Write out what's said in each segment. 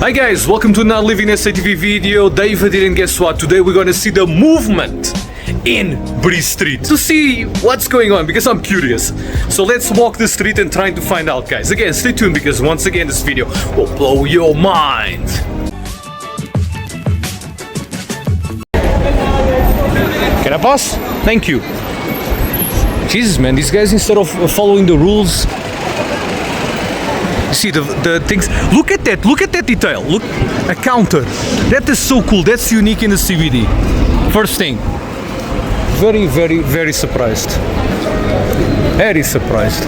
Hi guys, welcome to another LivinginSAtv video. David here, and guess what? Today we're gonna see the movement in Bree Street to see what's going on because I'm curious. So let's walk the street and try to find out, guys. Again, stay tuned because once again this video will blow your mind. Can I pass? Thank you. Jesus, man, these guys, instead of following the rules, you see the things. Look at that detail. Look, a counter. That is so cool. That's unique in the CBD. First thing, very, very, very surprised. Very surprised.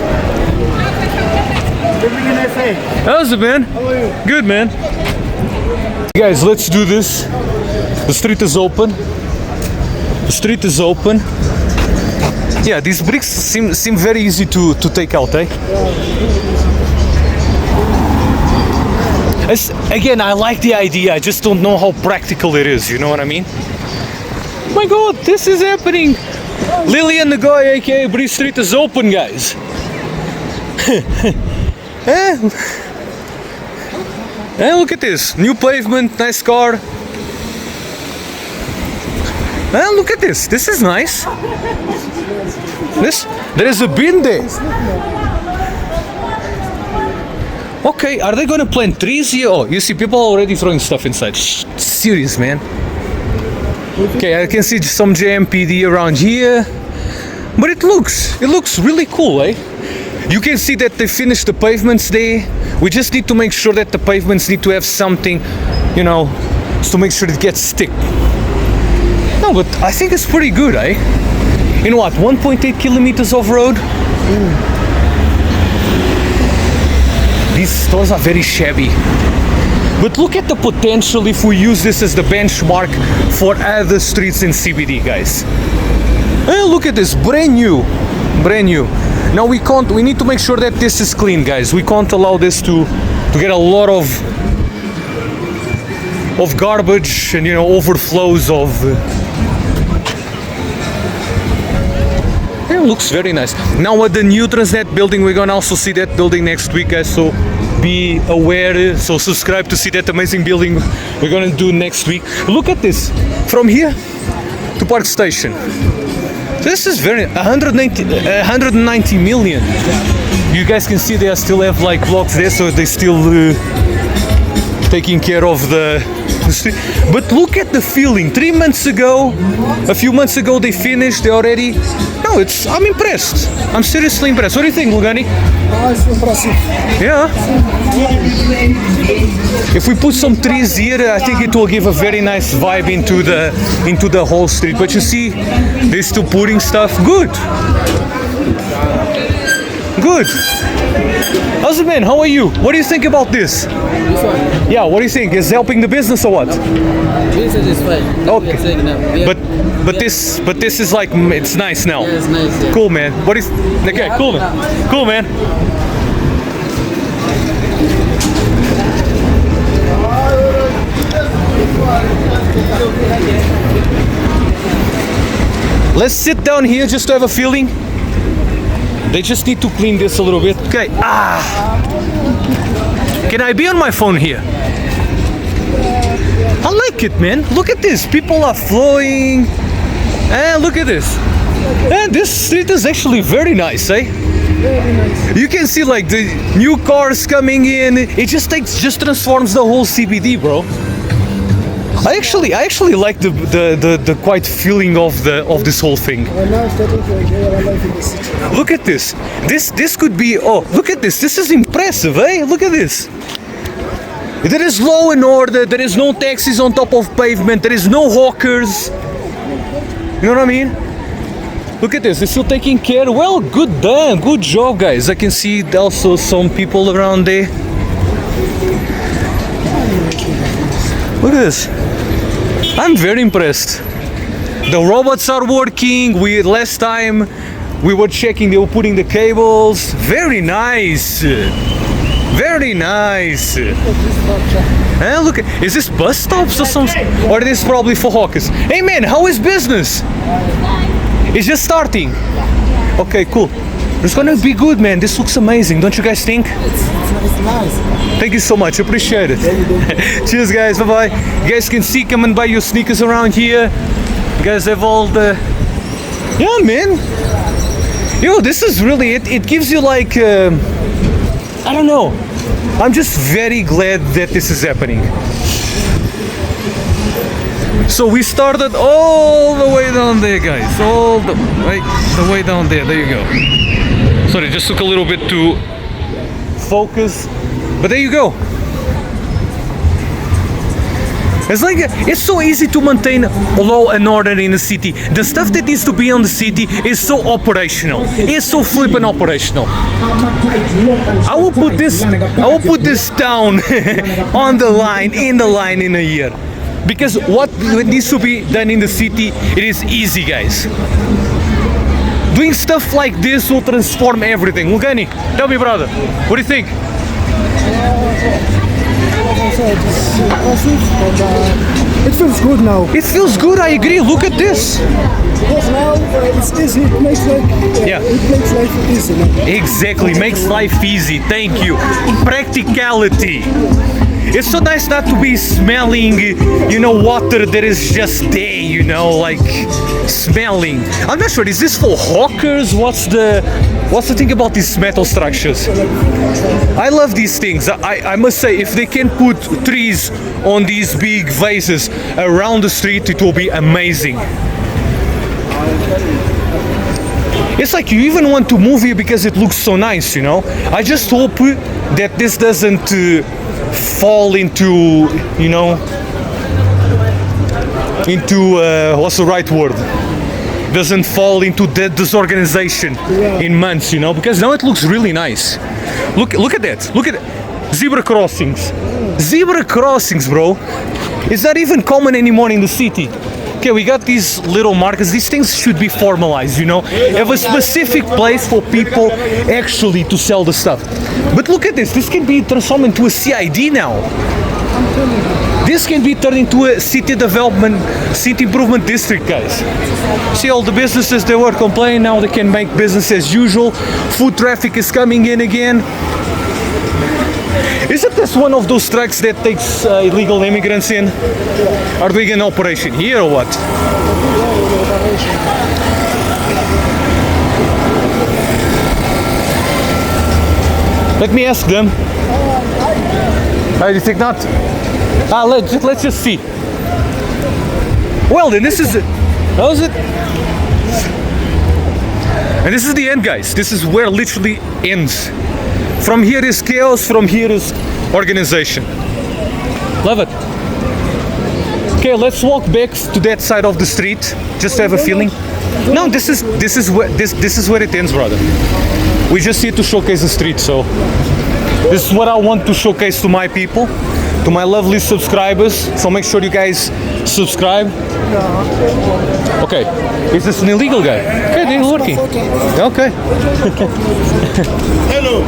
How's it, man? How are you? Good, man. Guys, let's do this. The street is open. The street is open. Yeah, these bricks seem very easy to take out, eh? Again, I like the idea, I just don't know how practical it is, you know what I mean? My god, this is happening! Lilian Ngoyi, aka Bree Street is open, guys! Look at this, new pavement, nice car. Look at this, this is nice. There is a bin there. Okay, are they gonna plant trees here? Oh, you see people already throwing stuff inside. Serious, man. Okay, I can see some JMPD around here. But it looks really cool, eh? You can see that they finished the pavements there. We just need to make sure that the pavements need to have something, you know, to make sure it gets thick. No, but I think it's pretty good, eh? In what, 1.8 kilometers of road? These stores are very shabby. But look at the potential if we use this as the benchmark for other streets in CBD, guys. Look at this, brand new. Brand new. Now we need to make sure that this is clean, guys. We can't allow this to get a lot of garbage and, you know, overflows of... It looks very nice. Now at the new Transnet building, we're gonna also see that building next week, guys, so be aware, so subscribe to see that amazing building we're gonna do next week. Look at this, from here to Park Station. This is very 190 million. You guys can see they still have like blocks there, so they still taking care of the street. But look at the feeling. 3 months ago, a few months ago, they finished. They already. No, I'm impressed. I'm seriously impressed. What do you think, Lugani? It's impressive. Yeah. If we put some trees here, I think it will give a very nice vibe into the whole street. But you see, they're still putting stuff. Good. Good. How's it, man? How are you? What do you think about this? This one? Yeah, what do you think? Is helping the business or what? Business is fine. Okay. But this is like, it's nice now. Yeah, it's nice. Yeah. Cool, man. What is? Okay, cool, man. Cool, man. Let's sit down here just to have a feeling. They just need to clean this a little bit. Okay. Can I be on my phone here? I like it, man. Look at this. People are flowing. Look at this. This street is actually very nice, eh? Very nice. You can see like the new cars coming in. It just transforms the whole CBD, bro. I actually like the quiet feeling of this whole thing. I'm now starting to enjoy our life in the city. Look at this. This could be. Oh, look at this. This is impressive, eh? Look at this. There is law and order. There is no taxis on top of pavement. There is no hawkers. You know what I mean? Look at this. They're still taking care. Well, good job, guys. I can see also some people around there. Look at this. I'm very impressed. The robots are working. Last time we were checking, they were putting the cables. Very nice. Very nice. Look, is this bus stops or something? Or is this probably for hawkers? Hey man, how is business? It's just starting. Okay, cool. It's gonna be good, man. This looks amazing, don't you guys think? It's It's nice. Thank you so much, appreciate it. Cheers guys, bye bye. You guys can see, come and buy your sneakers around here. You guys have all the... Yeah man. Yo, this is really, it gives you like, I don't know. I'm just very glad that this is happening. So we started all the way down there guys, all the way down there, there you go. Sorry, just took a little bit to focus, but there you go. It's like, it's so easy to maintain law and order in the city. The stuff that needs to be on the city is so operational. It's so flippin' operational. I will put this down on the line, in a year. Because what needs to be done in the city, it is easy guys. Doing stuff like this will transform everything. Ngoyi, tell me brother, what do you think? It's impressive, but it feels good now. It feels good, I agree, look at this. Because now it's easy, it makes life, it makes life easy. Exactly, makes life easy, thank you. Practicality. It's so nice not to be smelling, you know, water that is just there, you know, like smelling. I'm not sure, is this for hawkers? What's the thing about these metal structures? I love these things. I must say, if they can put trees on these big vases around the street, it will be amazing. It's like you even want to move here because it looks so nice, you know. I just hope that this doesn't fall into, you know, into what's the right word? Doesn't fall into disorganization in months, you know, because now it looks really nice. Look at that. Look at zebra crossings. Zebra crossings, bro. It's not even common anymore in the city. Okay, we got these little markets. These things should be formalized, you know. Have a specific place for people actually to sell the stuff. But look at this. This can be transformed into a CID now. This can be turned into a city development, city improvement district, guys. See all the businesses that were complaining, now they can make business as usual. Food traffic is coming in again. Isn't this one of those trucks that takes illegal immigrants in? Are doing an operation here or what? Let me ask them. You think not? Let's just see. Well then, this is it. How is it? And this is the end, guys. This is where it literally ends. From here is chaos, from here is organization. Love it. Okay, let's walk back to that side of the street. Just to have a feeling. No, this is where it ends, brother. We just here to showcase the street, so this is what I want to showcase to my people, to my lovely subscribers. So make sure you guys subscribe. Okay, is this an illegal guy? Okay, they're working. Okay. Hello.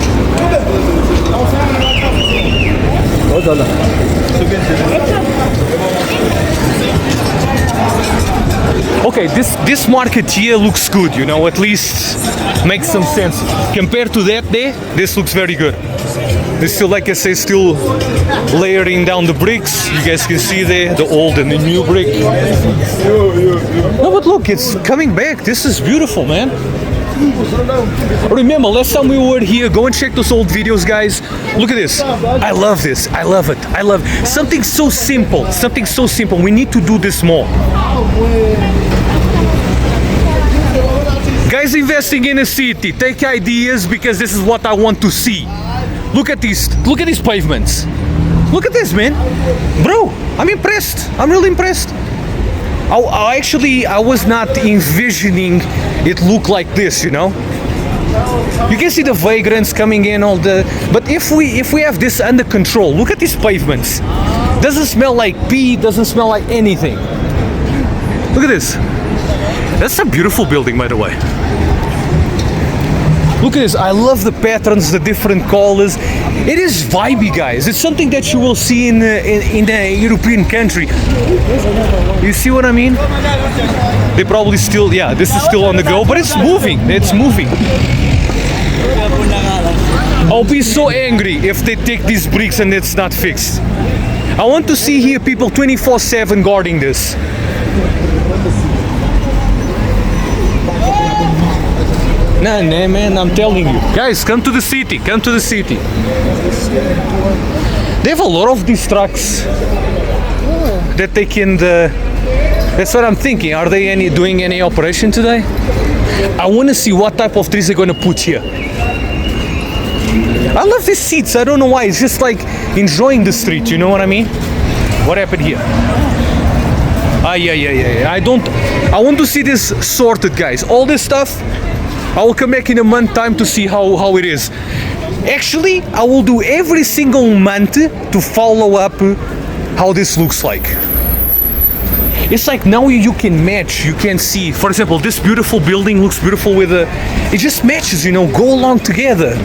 Okay, this market here looks good, you know, at least makes some sense. Compared to that day, this looks very good. This still, like I say, still layering down the bricks. You guys can see there, the old and the new brick. No, but look, it's coming back. This is beautiful, man. Remember, last time we were here, go and check those old videos, guys. Look at this. I love this. I love it. I love something so simple. Something so simple. We need to do this more. Guys investing in a city, take ideas because this is what I want to see. Look at these pavements. Look at this, man. Bro, I'm impressed. I'm really impressed. I was not envisioning it look like this, you know. You can see the vagrants coming in, but if we have this under control, look at these pavements. Doesn't smell like pee, doesn't smell like anything. Look at this. That's a beautiful building, by the way. Look at this. I love the patterns, the different colors. It is vibey, guys. It's something that you will see in a European country. You see what I mean? They probably still, yeah, this is still on the go, but it's moving. It's moving. I'll be so angry if they take these bricks and it's not fixed. I want to see here people 24/7 guarding this. Nah, man, I'm telling you. Guys, come to the city, come to the city. They have a lot of these trucks that they can, that's what I'm thinking. Are they doing any operation today? I want to see what type of trees they're going to put here. I love these seats, I don't know why, it's just like enjoying the street, you know what I mean? What happened here? Yeah. I want to see this sorted, guys. All this stuff, I will come back in a month time to see how it is. Actually, I will do every single month to follow up how this looks like. It's like now you can match, you can see. For example, this beautiful building looks beautiful with it just matches, you know, go along together.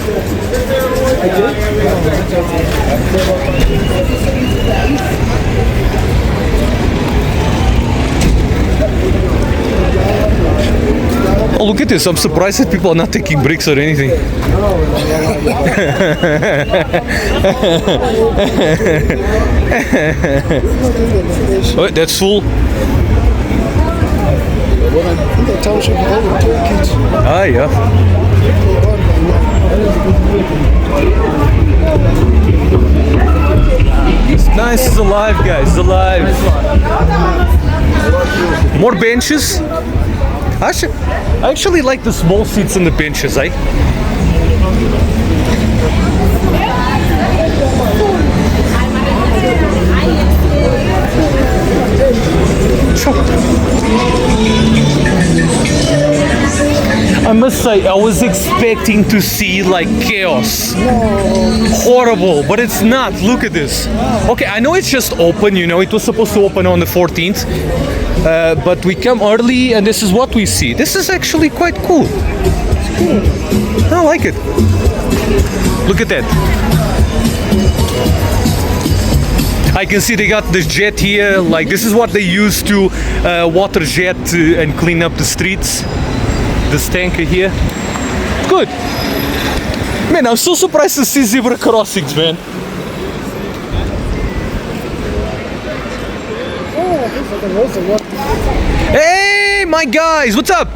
Oh, look at this, I'm surprised that people are not taking bricks or anything. Oh, that's full. Ah, yeah. It's nice, it's alive, guys, it's alive. More benches. I actually like the small seats on the benches, eh? I must say, I was expecting to see like chaos. Horrible, but it's not. Look at this. Okay, I know it's just open, you know, it was supposed to open on the 14th. But we come early and this is what we see. This is actually quite cool. It's cool. I like it. Look at that. I can see they got the jet here. Like this is what they use to water jet and clean up the streets. This tanker here. Good. Man, I'm so surprised to see zebra crossings, man. Hey, my guys, what's up?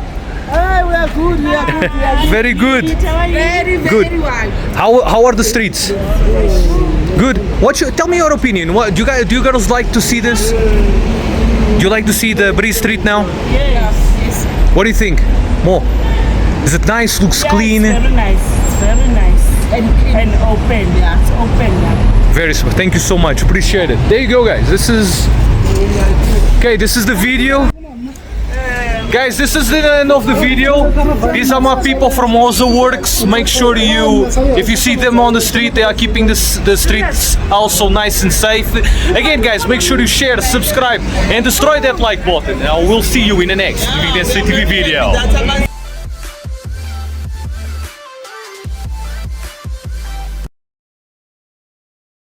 Hey, we are good, we are good. Very good. Very Good. How are the streets? Good. Tell me your opinion. What do you girls like to see this? Do you like to see the Bree Street now? Yes. What do you think? More? Is it nice? Looks clean? It's very nice. It's very nice. And open. Yeah, it's open. Yeah. Very smart. Thank you so much. Appreciate it. There you go, guys. This is the video. Guys, this is the end of the video. These are my people from Ozo Works. Make sure if you see them on the street, they are keeping the streets also nice and safe. Again, guys, make sure you share, subscribe, and destroy that like button. And I will see you in the next LivinginSAtv video.